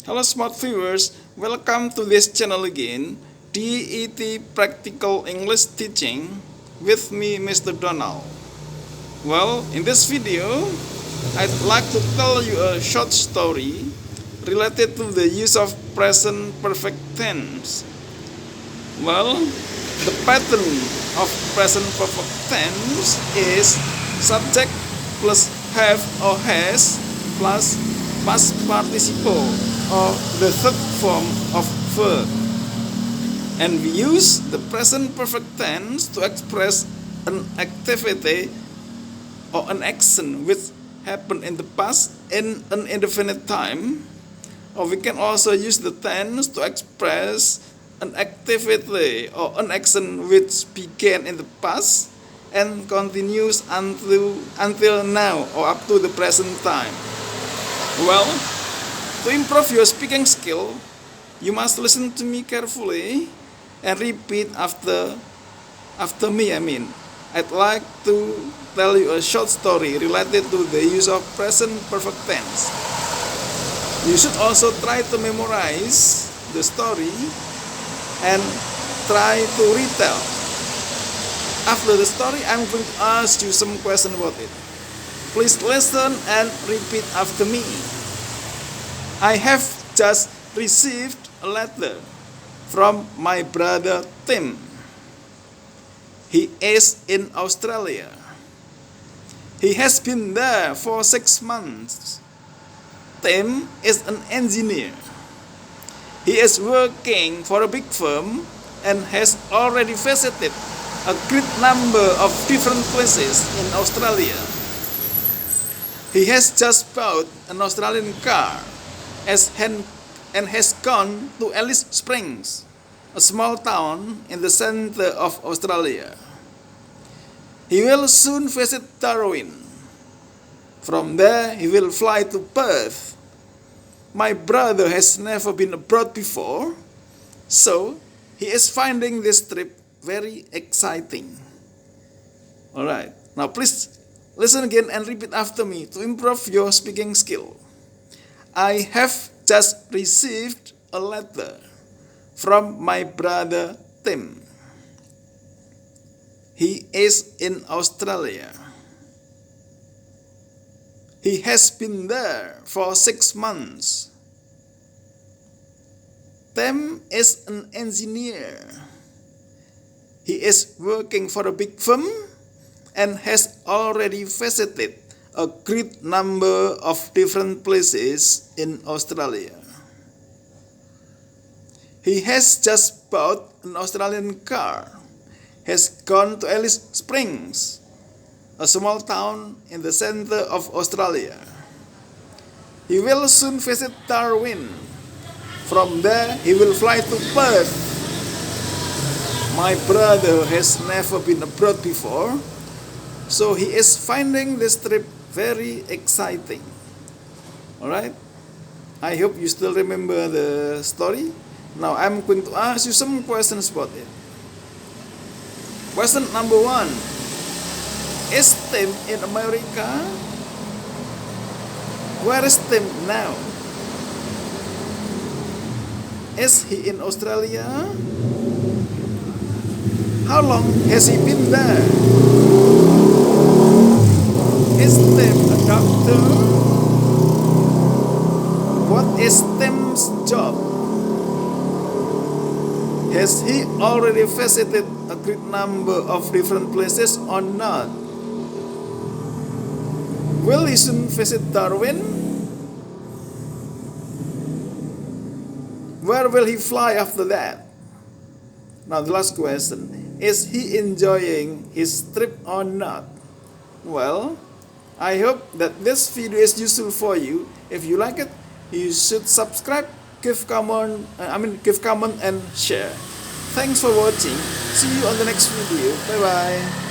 Hello smart viewers, welcome to this channel again, DET Practical English Teaching with me Mr. Donald. Well, in this video, I'd like to tell you a short story related to the use of present perfect tense. Well, the pattern of present perfect tense is subject plus have or has plus past participle or the third form of verb. And we use the present perfect tense to express an activity or an action which happened in the past in an indefinite time, or we can also use the tense to express an activity or an action which began in the past and continues until now or up to the present time. Well, to improve your speaking skill, you must listen to me carefully and repeat after me. I'd like to tell you a short story related to the use of present perfect tense. You should also try to memorize the story and try to retell. After the story, I'm going to ask you some questions about it. Please listen and repeat after me. I have just received a letter from my brother Tim. He is in Australia. He has been there for 6 months. Tim is an engineer. He is working for a big firm and has already visited a great number of different places in Australia. He has just bought an Australian car and has gone to Alice Springs, a small town in the center of Australia. He will soon visit Darwin. From there, he will fly to Perth. My brother has never been abroad before, so he is finding this trip very exciting. Alright, now please listen again and repeat after me to improve your speaking skill. I have just received a letter from my brother Tim. He is in Australia. He has been there for 6 months. Tim is an engineer. He is working for a big firm and has already visited a great number of different places in Australia. He has just bought an Australian car, has gone to Alice Springs, a small town in the center of Australia. He will soon visit Darwin. From there, he will fly to Perth. My brother has never been abroad before, so he is finding this trip very exciting. Alright, I hope you still remember the story. Now I'm going to ask you some questions about it. Question number 1. Is Tim in America? Where is Tim now? Is he in Australia? How long has he been there? Is Tim a doctor? What is Tim's job? Has he already visited a great number of different places or not? Will he soon visit Darwin? Where will he fly after that? Now the last question, is he enjoying his trip or not? Well, I hope that this video is useful for you. If you like it, you should subscribe, give comment and share. Thanks for watching. See you on the next video. Bye bye.